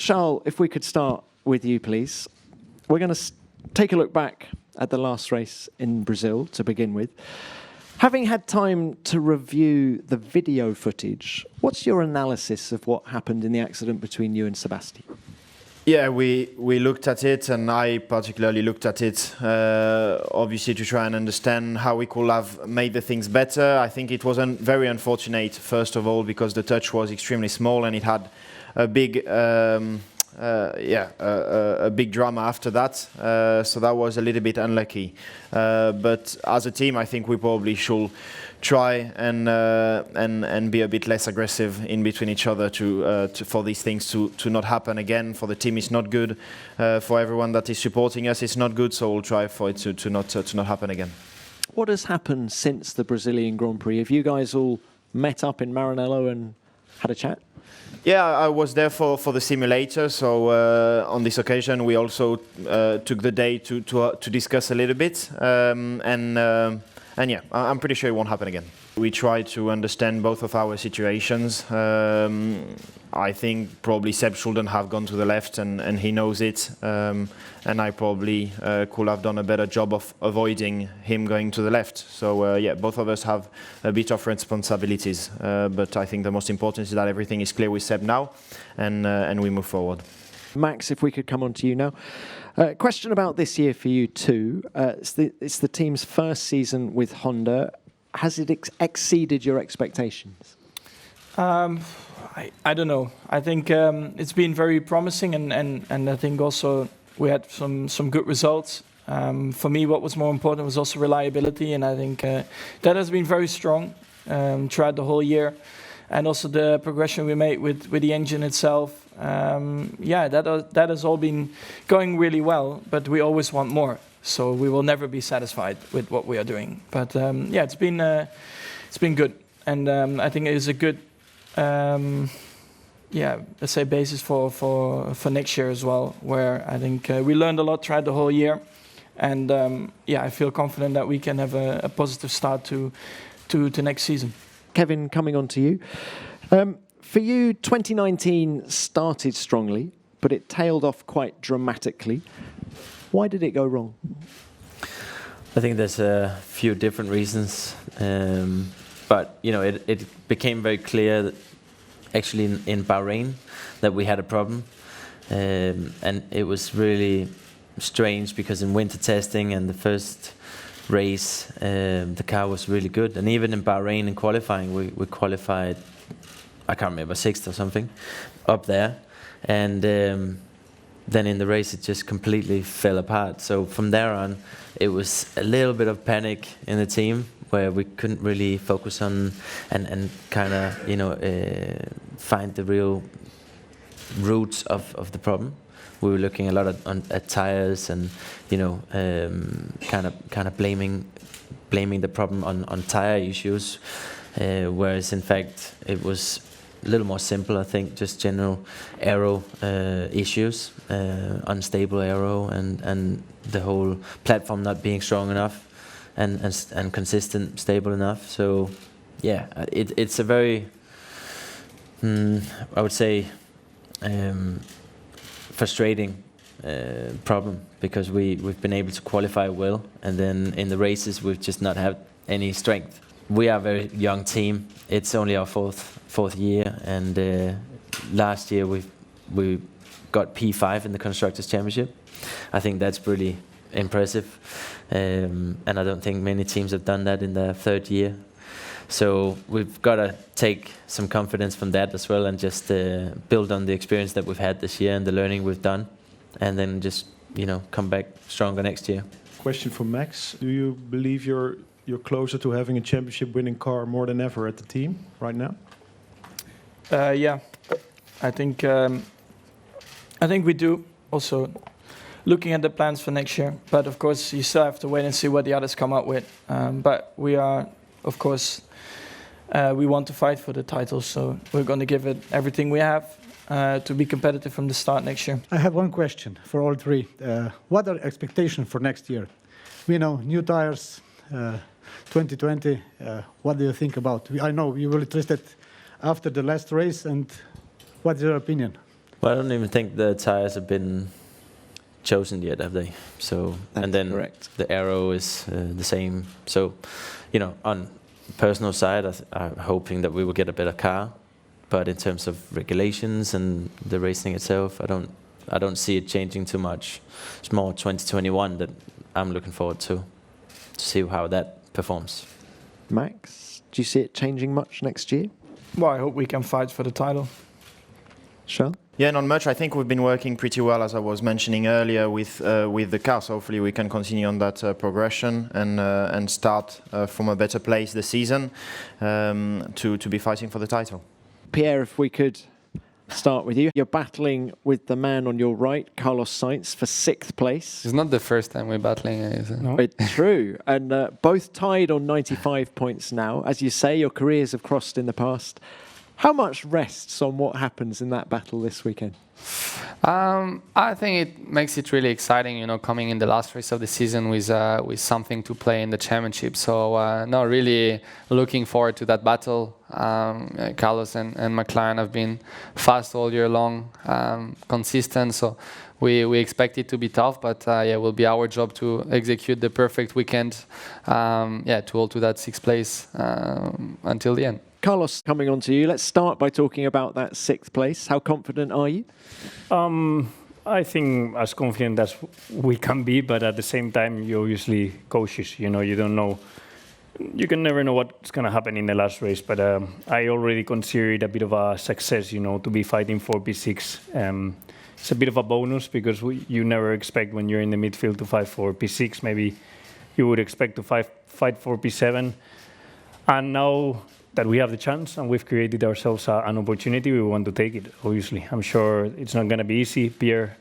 Charles, if we could start with you, please. We're going to take a look back at the last race in Brazil to begin with. Having had time to review the video footage, what's your analysis of what happened in the accident between you and Sebastian? Yeah, we looked at it, and I particularly looked at it, obviously to try and understand how we could have made the things better. I think it was very unfortunate, first of all, because the touch was extremely small and it had a big, a big drama after that. So that was a little bit unlucky. But as a team, I think we probably should try and be a bit less aggressive in between each other for these things to not happen again. For the team, it's not good. For everyone that is supporting us, it's not good. So we'll try for it to not happen again. What has happened since the Brazilian Grand Prix? Have you guys all met up in Maranello and had a chat? Yeah, I was there for the simulator. So on this occasion, we also took the day to discuss a little bit and yeah, I'm pretty sure it won't happen again. We try to understand both of our situations. I think probably Seb shouldn't have gone to the left, and he knows it. And I probably could have done a better job of avoiding him going to the left. So yeah, both of us have a bit of responsibilities. But I think the most important is that everything is clear with Seb now, and we move forward. Max, if we could come on to you now. Question about this year for you too. It's the team's first season with Honda. Has it exceeded your expectations? I don't know. I think it's been very promising, and I think also we had some good results. For me, what was more important was also reliability, and I think that has been very strong throughout the whole year. And also the progression we made with the engine itself. Yeah, that has all been going really well, but we always want more. So we will never be satisfied with what we are doing. But yeah, it's been good, and I think it is a good, let's say, basis for next year as well. Where I think we learned a lot throughout the whole year, and yeah, I feel confident that we can have a positive start to next season. Kevin, coming on to you. For you, 2019 started strongly, but it tailed off quite dramatically. Why did it go wrong? I think there's a few different reasons, but you know, it became very clear that actually in Bahrain that we had a problem, and it was really strange because in winter testing and the first race, the car was really good, and even in Bahrain in qualifying, we qualified, I can't remember, 6th or something, up there, and then in the race it just completely fell apart. So from there on, it was a little bit of panic in the team where we couldn't really focus on and kind of find the real roots of the problem. We were looking a lot at tires and kind of blaming the problem on tire issues, whereas in fact it was a little more simple. I think just general aero issues, unstable aero, and the whole platform not being strong enough and consistent, stable enough. So yeah, it's a very I would say frustrating problem, because we've been able to qualify well, and then in the races we've just not had any strength. We are a very young team. It's only our fourth year, and last year we got P5 in the Constructors' Championship. I think that's pretty impressive, and I don't think many teams have done that in their third year. So we've got to take some confidence from that as well, and just build on the experience that we've had this year and the learning we've done, and then just come back stronger next year. Question for Max: do you believe you're closer to having a championship-winning car more than ever at the team right now? Yeah, I think we do. Also, looking at the plans for next year, but of course you still have to wait and see what the others come up with. But we are, of course, we want to fight for the title, so we're going to give it everything we have to be competitive from the start next year. I have one question for all three. What are expectations for next year? We know new tires, 2020. What do you think about? I know you were interested after the last race, and what's your opinion? Well, I don't even think the tires have been chosen yet, have they? So, That's and then correct. the aero is the same. So, on personal side, I'm hoping that we will get a better car. But in terms of regulations and the racing itself, I don't see it changing too much. It's more 2021 that I'm looking forward to see how that performs. Max, do you see it changing much next year? Well, I hope we can fight for the title. Sean? Yeah, not much. I think we've been working pretty well, as I was mentioning earlier, with the car. So hopefully we can continue on that progression and start from a better place this season to be fighting for the title. Pierre, if we could start with you. You're battling with the man on your right, Carlos Sainz, for 6th place. It's not the first time we're battling, is it? No. It's true. And both tied on 95 points now. As you say, your careers have crossed in the past. How much rests on what happens in that battle this weekend? I think it makes it really exciting, coming in the last race of the season with something to play in the championship. So, no, really looking forward to that battle. Carlos and McLaren have been fast all year long, consistent. So we expect it to be tough, but it will be our job to execute the perfect weekend. To hold to that 6th place until the end. Carlos, coming on to you. Let's start by talking about that 6th place. How confident are you? I think as confident as we can be, but at the same time, you're obviously cautious. You don't know. You can never know what's going to happen in the last race, but I already consider it a bit of a success, to be fighting for P6. It's a bit of a bonus because you never expect when you're in the midfield to fight for P6. Maybe you would expect to fight for P7. And now that we have the chance and we've created ourselves an opportunity, we want to take it, obviously. I'm sure it's not going to be easy. Pierre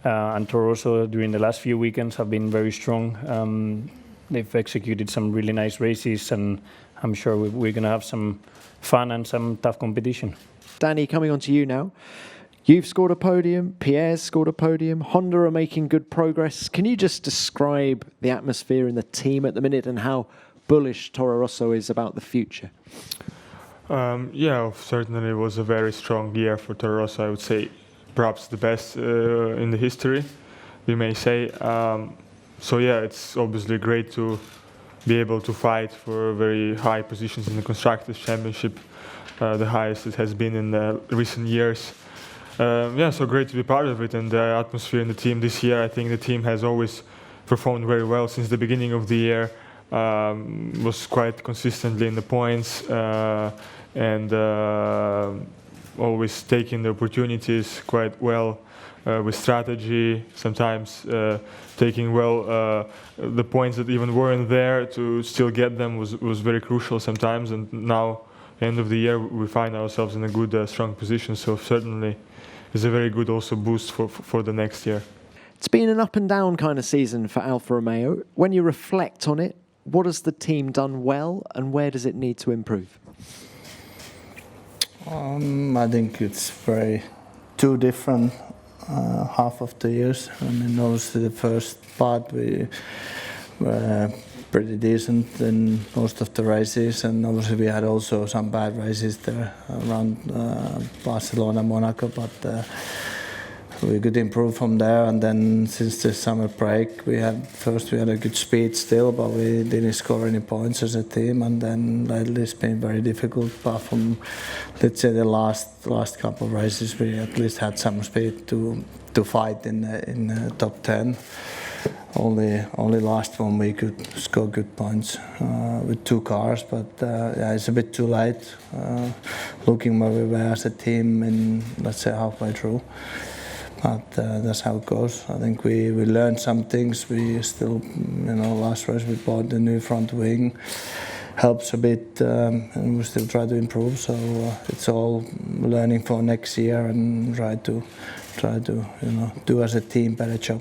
and Toro Rosso during the last few weekends have been very strong. They've executed some really nice races, and I'm sure we're going to have some fun and some tough competition. Danny, coming on to you now. You've scored a podium, Pierre's scored a podium, Honda are making good progress. Can you just describe the atmosphere in the team at the minute and how bullish Toro Rosso is about the future? Certainly it was a very strong year for Toro Rosso. I would say perhaps the best in the history, we may say. It's obviously great to be able to fight for very high positions in the Constructors' Championship, the highest it has been in the recent years. So great to be part of it, and the atmosphere in the team this year. I think the team has always performed very well since the beginning of the year. Was quite consistently in the points and always taking the opportunities quite well with strategy, sometimes taking the points that even weren't there to still get them was very crucial sometimes. And now, end of the year, we find ourselves in a good, strong position. So certainly is a very good also boost for the next year. It's been an up and down kind of season for Alfa Romeo. When you reflect on it, what has the team done well and where does it need to improve? I think it's two different half of the years. I mean, obviously the first part we were pretty decent in most of the races, and obviously we had also some bad races there around Barcelona, Monaco, but we could improve from there. And then since the summer break, we had a good speed still, but we didn't score any points as a team. And then lately it's been very difficult. Apart from, let's say, the last couple of races, we at least had some speed to fight in the top 10. Only last one we could score good points with 2 cars, but it's a bit too late. Looking where we were as a team in, let's say, halfway through. But that's how it goes. I think we learned some things. We still, last race we bought the new front wing, helps a bit, and we still try to improve. So it's all learning for next year and try to do as a team better job.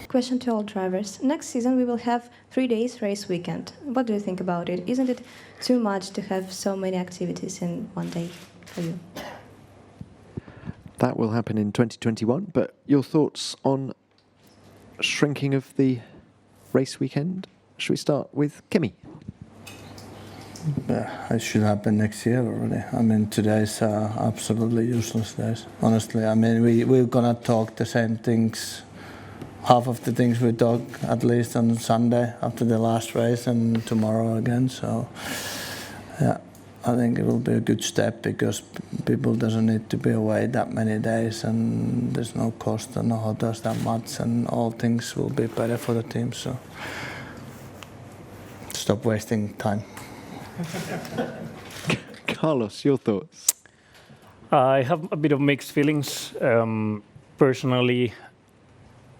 Question to all drivers. Next season we will have 3 days race weekend. What do you think about it? Isn't it too much to have so many activities in one day for you? That will happen in 2021, but your thoughts on shrinking of the race weekend? Should we start with Kimi? It should happen next year already. I mean, today's absolutely useless days. Honestly, I mean, we're gonna talk the same things. Half of the things we talk at least on Sunday after the last race, and tomorrow again. So, yeah, I think it will be a good step because people doesn't need to be away that many days, and there's no cost and no hotels that much, and all things will be better for the team. So, stop wasting time. Carlos, your thoughts? I have a bit of mixed feelings. Personally,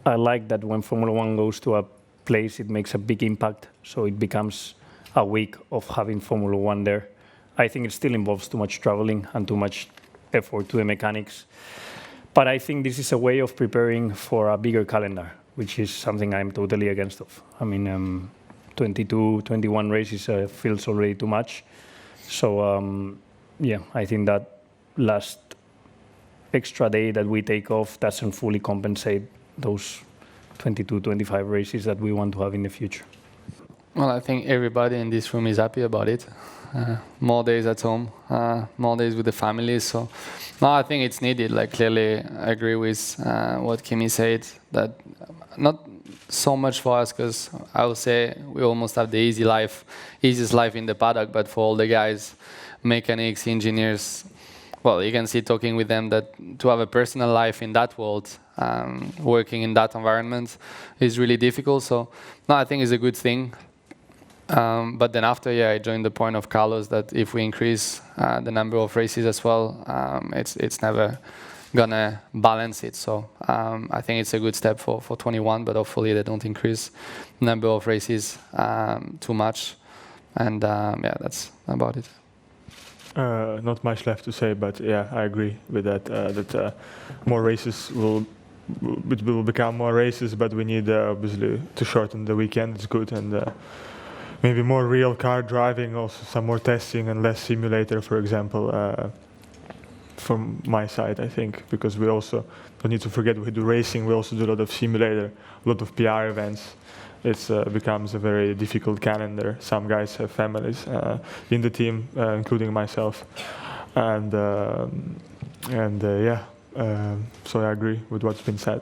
I like that when Formula One goes to a place, it makes a big impact. So it becomes a week of having Formula One there. I think it still involves too much traveling and too much effort to the mechanics. But I think this is a way of preparing for a bigger calendar, which is something I'm totally against of. I mean, 22, 21 races feels already too much. So, yeah, I think that last extra day that we take off doesn't fully compensate those 22, 25 races that we want to have in the future. Well, I think everybody in this room is happy about it. More days at home, more days with the family. So, no, I think it's needed. Like, clearly, I agree with what Kimi said, that not so much for us, because I would say we almost have the easiest life in the paddock, but for all the guys, mechanics, engineers, well, you can see talking with them that to have a personal life in that world, working in that environment is really difficult. So, no, I think it's a good thing. But then after, yeah, I joined the point of Carlos that if we increase the number of races as well, it's never gonna balance it. So I think it's a good step for 21, but hopefully they don't increase number of races too much. And yeah, that's about it. Not much left to say, but yeah, I agree with that. That more races will become more races, but we need obviously to shorten the weekend. It's good, and maybe more real car driving, also some more testing and less simulator, for example. From my side, I think, because we also don't need to forget we do racing. We also do a lot of simulator, a lot of PR events. It becomes a very difficult calendar. Some guys have families in the team, including myself, and yeah. So I agree with what's been said.